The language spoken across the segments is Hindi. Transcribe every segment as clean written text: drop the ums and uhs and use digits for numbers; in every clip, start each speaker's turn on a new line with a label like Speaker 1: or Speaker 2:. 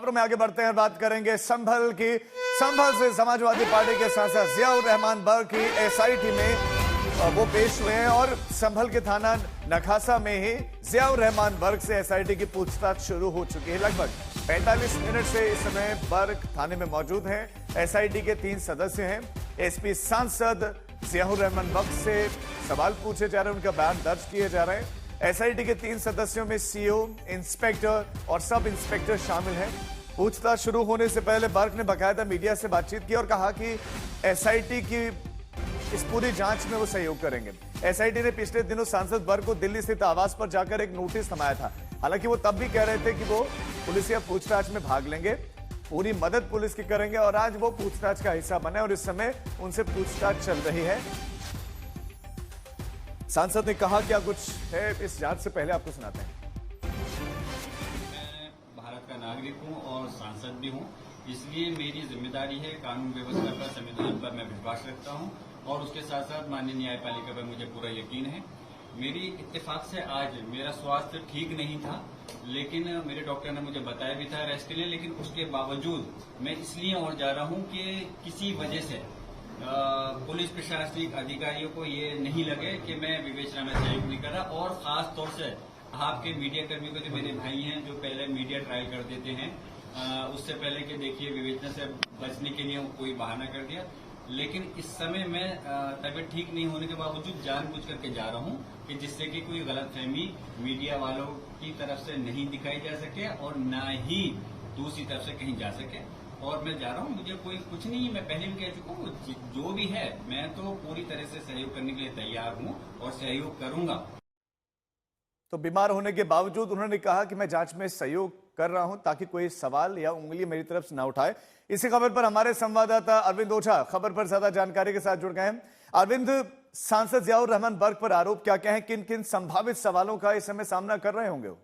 Speaker 1: खबरों में आगे बढ़ते हैं, बात करेंगे संभल की। संभल से समाजवादी पार्टी के सांसद जियाउर रहमान बर्क की एसआईटी में वो पेश हुए हैं और संभल के थाना नखासा में ही जियाउर रहमान बर्क से एसआईटी की पूछताछ शुरू हो चुकी है। लगभग 45 मिनट से इस समय बर्क थाने में मौजूद हैं। एसआईटी के 3 सदस्य हैं। एसपी सांसद जियाउर रहमान बर्क से सवाल पूछे जा रहे हैं, उनका बयान दर्ज किए जा रहे हैं। एसआईटी के 3 सदस्यों में सीओ, इंस्पेक्टर और सब इंस्पेक्टर शामिल हैं। पूछताछ शुरू होने से पहले बर्क ने बाकायदा मीडिया से बातचीत की और कहा कि एसआईटी की इस पूरी जांच में वो सहयोग करेंगे। एसआईटी ने पिछले दिनों सांसद बर्क को दिल्ली स्थित आवास पर जाकर एक नोटिस थमाया था। हालांकि वो तब भी कह रहे थे कि वो पुलिसिया पूछताछ में भाग लेंगे, पूरी मदद पुलिस की करेंगे और आज वो पूछताछ का हिस्सा बने और इस समय उनसे पूछताछ चल रही है। सांसद ने कहा क्या कुछ है इस जांच से पहले आपको सुनाते हैं।
Speaker 2: मैं भारत का नागरिक हूं और सांसद भी हूं, इसलिए मेरी जिम्मेदारी है कानून व्यवस्था पर, संविधान पर मैं विश्वास रखता हूं और उसके साथ साथ माननीय न्यायपालिका पर मुझे पूरा यकीन है। मेरी इत्तेफाक से आज मेरा स्वास्थ्य ठीक नहीं था, लेकिन मेरे डॉक्टर ने मुझे बताया भी था रेस्ट के लिए, लेकिन उसके बावजूद मैं इसलिए और जा रहा हूं कि किसी वजह से पुलिस प्रशासनिक अधिकारियों को ये नहीं लगे कि मैं विवेचना में सहयोग नहीं कर रहा। और खास तौर से आपके मीडिया कर्मियों के जो मेरे भाई हैं जो पहले मीडिया ट्रायल कर देते हैं, उससे पहले कि देखिए विवेचना से बचने के लिए कोई बहाना कर दिया, लेकिन इस समय मैं तबीयत ठीक नहीं होने के बावजूद जानबूझ करके जा रहा हूं कि जिससे कि कोई गलतफहमी मीडिया वालों की तरफ से नहीं दिखाई जा सके और न ही दूसरी तरफ से कहीं जा सके। और मैं जा रहा हूं, मुझे कोई कुछ नहीं, मैं पहले भी कह चुका हूं, जो भी है मैं तो पूरी तरह से सहयोग करने के लिए तैयार हूं और सहयोग करूंगा।
Speaker 1: तो बीमार होने के बावजूद उन्होंने कहा कि मैं जांच में सहयोग कर रहा हूं ताकि कोई सवाल या उंगली मेरी तरफ से ना उठाए। इसी खबर पर हमारे संवाददाता अरविंद ओझा खबर पर ज्यादा जानकारी के साथ जुड़ गए हैं। अरविंद, सांसद जियाउर रहमान बर्क पर आरोप क्या क्या है, किन किन संभावित सवालों का इस समय सामना कर रहे होंगे वो?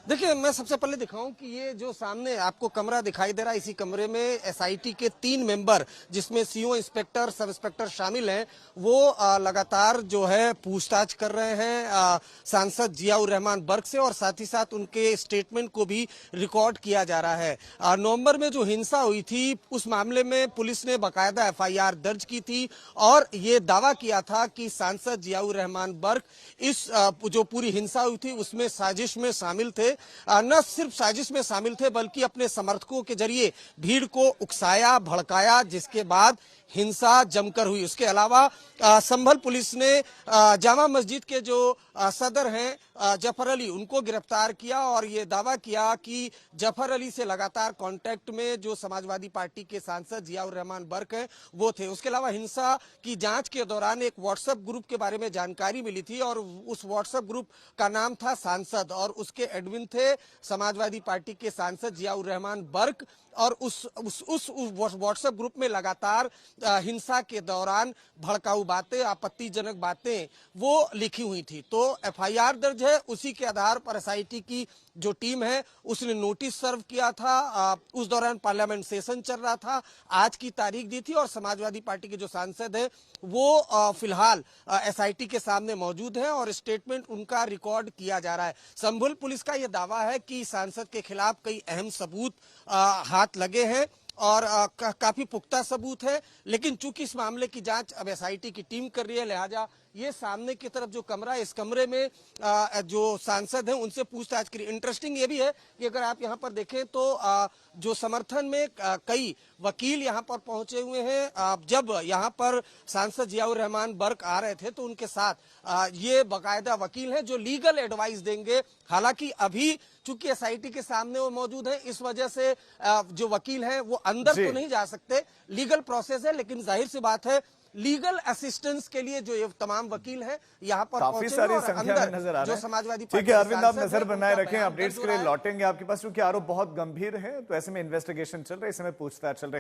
Speaker 3: देखिए, मैं सबसे पहले दिखाऊं कि ये जो सामने आपको कमरा दिखाई दे रहा है, इसी कमरे में एसआईटी के 3 मेंबर जिसमें सीओ, इंस्पेक्टर, सब इंस्पेक्टर शामिल हैं, वो लगातार जो है पूछताछ कर रहे हैं सांसद जियाउर रहमान बर्क से और साथ ही साथ उनके स्टेटमेंट को भी रिकॉर्ड किया जा रहा है। नवंबर में जो हिंसा हुई थी उस मामले में पुलिस ने बाकायदा एफआईआर दर्ज की थी और ये दावा किया था कि सांसद जियाउर रहमान बर्क इस जो पूरी हिंसा हुई थी उसमें साजिश में शामिल थे। न सिर्फ साजिश में शामिल थे बल्कि अपने समर्थकों के जरिए भीड़ को उकसाया, भड़काया, जिसके बाद हिंसा जमकर हुई। उसके अलावा संभल पुलिस ने जामा मस्जिद के जो सदर हैं जफर अली, उनको गिरफ्तार किया और ये दावा किया कि जफर अली से लगातार कांटेक्ट में जो समाजवादी पार्टी के सांसद जियाउर रहमान बर्क हैं वो थे। उसके अलावा हिंसा की जांच के दौरान एक व्हाट्सएप ग्रुप के बारे में जानकारी मिली थी और उस व्हाट्सएप ग्रुप का नाम था सांसद और उसके एडमिन थे समाजवादी पार्टी के सांसद जियाउर रहमान बर्क और उस व्हाट्सएप ग्रुप में लगातार हिंसा के दौरान भड़काऊ बातें, आपत्तिजनक बातें वो लिखी हुई थी। तो एफआईआर दर्ज है, उसी के आधार पर एसआईटी की जो टीम है उसने नोटिस सर्व किया था। उस दौरान पार्लियामेंट सेशन चल रहा था, आज की तारीख दी थी और समाजवादी पार्टी के जो सांसद हैं वो फिलहाल एसआईटी के सामने मौजूद हैं और स्टेटमेंट उनका रिकॉर्ड किया जा रहा है। संभल पुलिस का यह दावा है कि सांसद के खिलाफ कई अहम सबूत हाथ लगे हैं और काफी पुख्ता सबूत है, लेकिन चूंकि इस मामले की जांच अब एसआईटी की टीम कर रही है, लिहाजा ये सामने की तरफ जो कमरा है, इस कमरे में जो सांसद हैं उनसे पूछताछ करी। इंटरेस्टिंग ये भी है कि अगर आप यहाँ पर देखें तो जो समर्थन में कई वकील यहाँ पर पहुंचे हुए हैं। जब यहाँ पर सांसद जियाउर रहमान बर्क आ रहे थे तो उनके साथ ये बाकायदा वकील हैं जो लीगल एडवाइस देंगे। हालांकि अभी चूंकि एसआईटी के सामने वो मौजूद है, इस वजह से जो वकील हैं वो अंदर तो नहीं जा सकते, लीगल प्रोसेस है, लेकिन जाहिर सी बात है लीगल असिस्टेंस के लिए जो ये तमाम वकील हैं यहाँ पर
Speaker 1: काफी सारी संख्या में नजर आ रहे हैं।
Speaker 3: समाजवादी
Speaker 1: ठीक है अरविंद, आप नजर बनाए रखें, अपडेट्स के लिए लौटेंगे आपके पास क्योंकि आरोप बहुत गंभीर है, तो ऐसे में इन्वेस्टिगेशन चल रहा है, इस समय पूछताछ चल रही है।